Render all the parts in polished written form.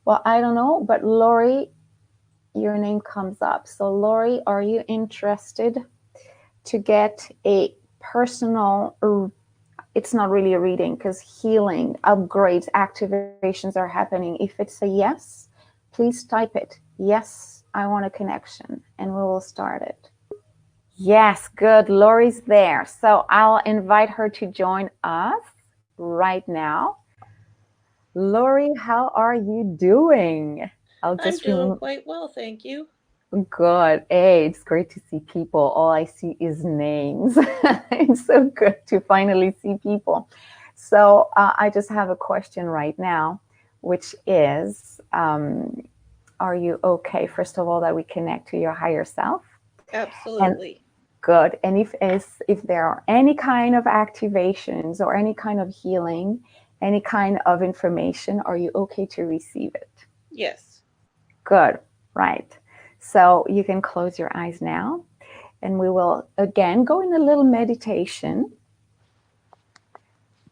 Well, I don't know, but Lori, your name comes up. So Lori, are you interested to get a personal, it's not really a reading because healing, upgrades, activations are happening. If it's a yes, please type it. Yes, I want a connection, and we will start it. Yes, good. Lori's there. So I'll invite her to join us right now. Lori, how are you doing? I'm doing quite well, thank you. Good. Hey, it's great to see people. All I see is names. It's so good to finally see people. So I just have a question right now, which is, are you okay, first of all, that we connect to your higher self? And Absolutely. good. And if there are any kind of activations or any kind of healing, any kind of information, are you okay to receive it? Yes. Good. Right. So you can close your eyes now, and we will again go in a little meditation.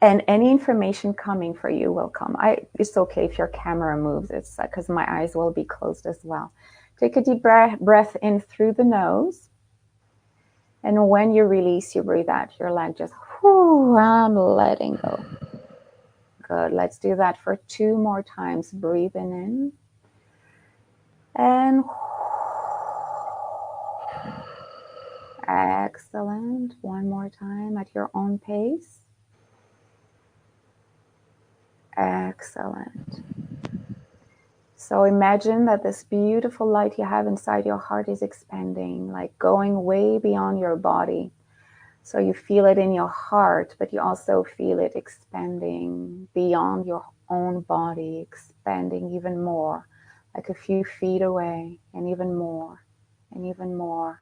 And any information coming for you will come. It's okay if your camera moves. It's because my eyes will be closed as well. Take a deep breath in through the nose. And when you release, you breathe out. You're like, just, whoo, I'm letting go. Good. Let's do that for 2 more times. Breathing in. And excellent. 1 more time at your own pace. Excellent. So imagine that this beautiful light you have inside your heart is expanding, like going way beyond your body. So you feel it in your heart, but you also feel it expanding beyond your own body, expanding even more, like a few feet away, and even more, and even more,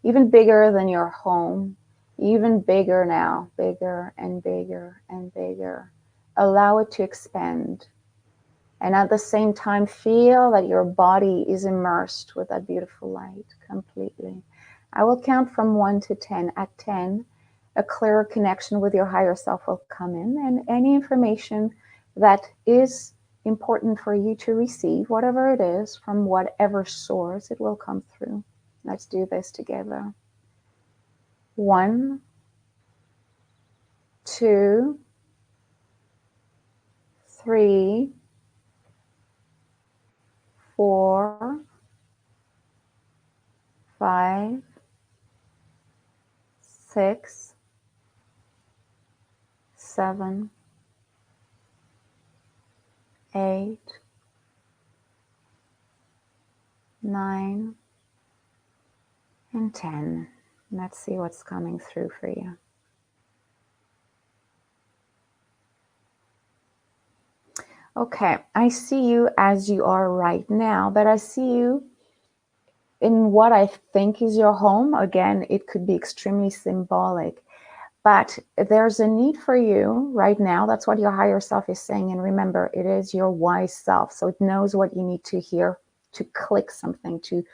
even bigger than your home, even bigger now, bigger and bigger and bigger. Allow it to expand. And at the same time, feel that your body is immersed with that beautiful light completely. I will count from 1 to 10. At 10, a clearer connection with your higher self will come in, and any information that is important for you to receive, whatever it is, from whatever source, it will come through. Let's do this together. 1, 2, 3, 4, 5, 6, 7, 8, 9, and 10. Let's see what's coming through for you. Okay, I see you as you are right now, but I see you in what I think is your home. Again, it could be extremely symbolic, but there's a need for you right now. That's what your higher self is saying. And remember, it is your wise self. So it knows what you need to hear to click something, to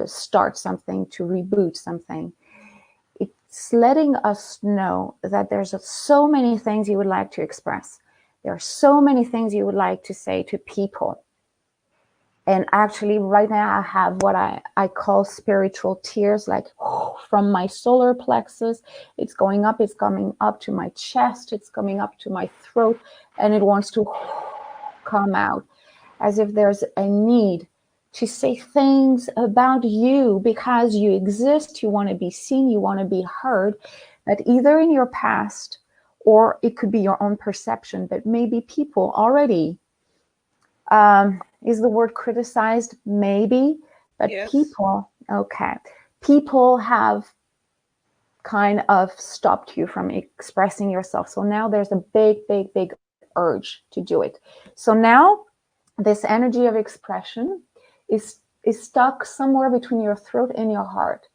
start something, to reboot something. It's letting us know that there's so many things you would like to express. There are so many things you would like to say to people. And actually right now I have what I call spiritual tears, like from my solar plexus. It's going up, it's coming up to my chest, it's coming up to my throat, and it wants to come out, as if there's a need to say things about you because you exist, you want to be seen, you want to be heard, that either in your past, or it could be your own perception, but maybe people already, is the word criticized? Maybe, but Yes. people, okay, people have kind of stopped you from expressing yourself. So now there's a big, big, big urge to do it. So now this energy of expression is stuck somewhere between your throat and your heart.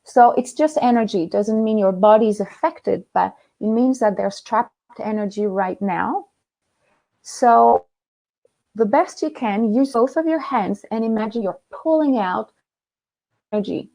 So it's just energy. It doesn't mean your body is affected, but it means that there's trapped energy right now. So the best you can, use both of your hands and imagine you're pulling out energy.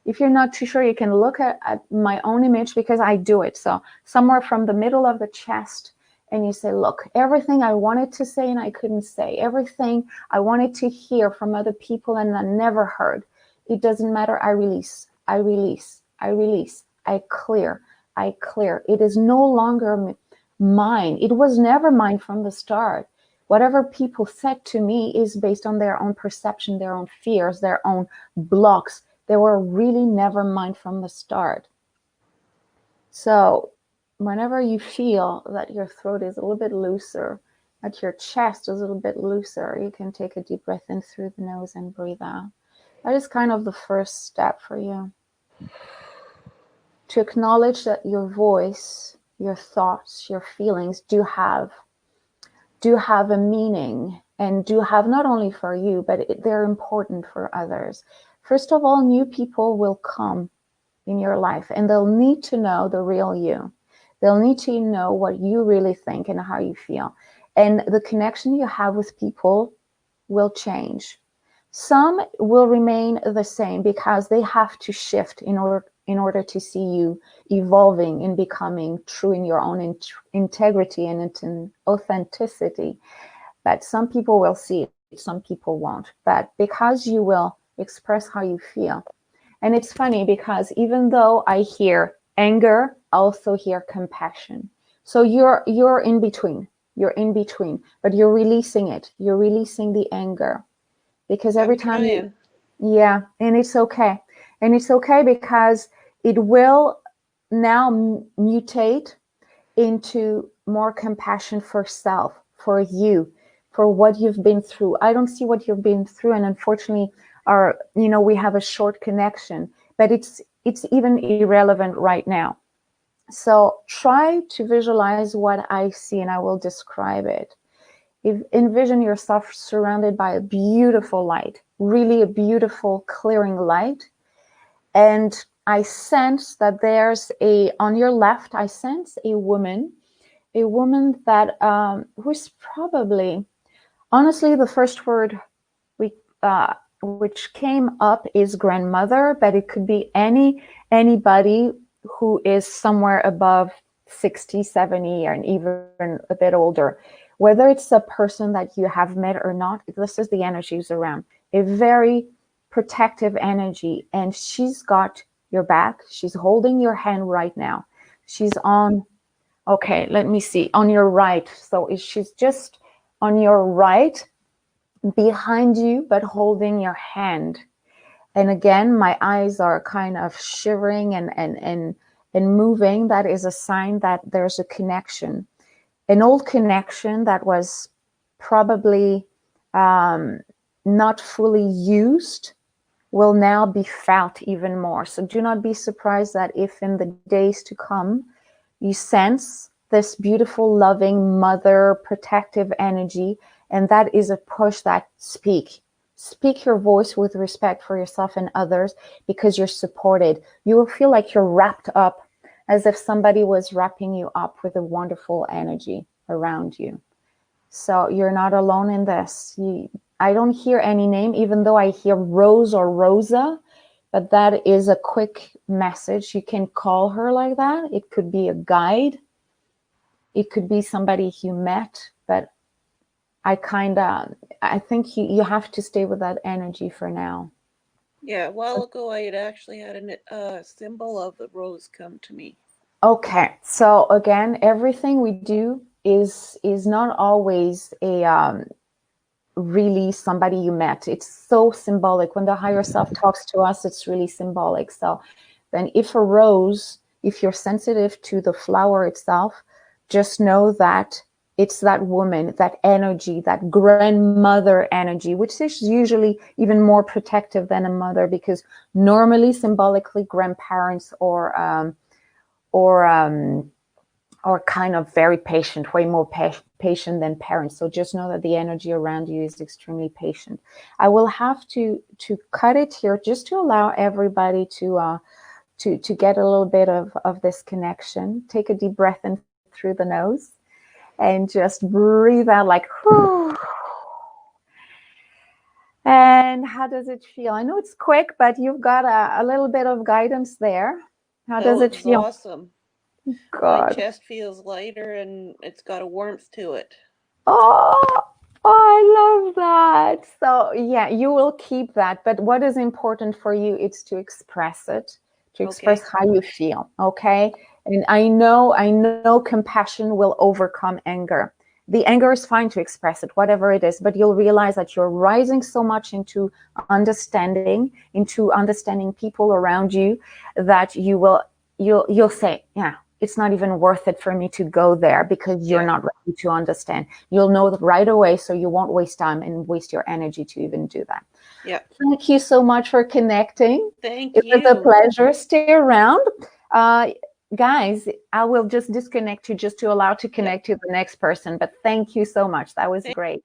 If you're not too sure, you can look at my own image because I do it. So somewhere from the middle of the chest and you say, look, everything I wanted to say and I couldn't say, everything I wanted to hear from other people and I never heard, it doesn't matter. I release, I release, I release, I clear, I clear. It is no longer mine. It was never mine from the start. Whatever people said to me is based on their own perception, their own fears, their own blocks. They were really never mine from the start. So whenever you feel that your throat is a little bit looser, that your chest is a little bit looser, you can take a deep breath in through the nose and breathe out. That is kind of the first step for you. To acknowledge that your voice, your thoughts, your feelings do have a meaning, and do have not only for you, but they're important for others. First of all, new people will come in your life and they'll need to know the real you. They'll need to know what you really think and how you feel. And the connection you have with people will change. Some will remain the same because they have to shift in order to see you evolving and becoming true in your own integrity and authenticity. But some people will see it, some people won't. But because you will express how you feel, and it's funny because even though I hear anger, I also hear compassion. So you're in between. You're in between, but you're releasing it. You're releasing the anger. Because every I'm time you, trying. yeah, and it's okay. And it's okay because it will now mutate into more compassion for self, for you, for what you've been through. I don't see what you've been through, and unfortunately, we have a short connection, but it's even irrelevant right now. So try to visualize what I see, and I will describe it. Envision yourself surrounded by a beautiful light, really a beautiful clearing light. And I sense that on your left, I sense a woman that who's probably, honestly, the first word which came up is grandmother, but it could be anybody who is somewhere above 60, 70, and even a bit older. Whether it's a person that you have met or not, this is the energies around. A very protective energy, and she's got your back. She's holding your hand right now. She's on, okay, let me see, on your right. So she's just on your right, behind you, but holding your hand. And again, my eyes are kind of shivering and moving. That is a sign that there's a connection, an old connection that was probably not fully used, will now be felt even more. So do not be surprised that if in the days to come you sense this beautiful, loving, mother, protective energy, and that is a push that speak your voice with respect for yourself and others, because you're supported. You will feel like you're wrapped up, as if somebody was wrapping you up with a wonderful energy around you. So you're not alone in this. I don't hear any name, even though I hear Rose or Rosa, but that is a quick message. You can call her like that. It could be a guide. It could be somebody you met, but I think you have to stay with that energy for now. Yeah, a while ago I had actually had a symbol of the rose come to me. Okay, so again, everything we do is not always a really somebody you met. It's so symbolic. When the higher self talks to us, it's really symbolic. So then if a rose, if you're sensitive to the flower itself, just know that it's that woman, that energy, that grandmother energy, which is usually even more protective than a mother, because normally symbolically grandparents or or kind of very patient, way more patient than parents. So just know that the energy around you is extremely patient. I will have to cut it here just to allow everybody to get a little bit of this connection. Take a deep breath in through the nose and just breathe out like, whew. And how does it feel? I know it's quick, but you've got a little bit of guidance there. How Oh, does it it was feel? awesome. My God. chest feels lighter and it's got a warmth to it. Oh, oh, I love that. So yeah, you will keep that. But what is important for you is to express it, to express Okay. how you feel. Okay. And I know compassion will overcome anger. The anger is fine to express it, whatever it is, but you'll realize that you're rising so much into understanding people around you that you'll say, yeah, it's not even worth it for me to go there because you're Yeah. not ready to understand. You'll know that right away, so you won't waste time and waste your energy to even do that. Yeah. Thank you so much for connecting. Thank It was a you. pleasure. Stay around. Uh, Guys, I will just disconnect you just to allow to Yeah. connect to the next person. But thank you so much. That was Thank great.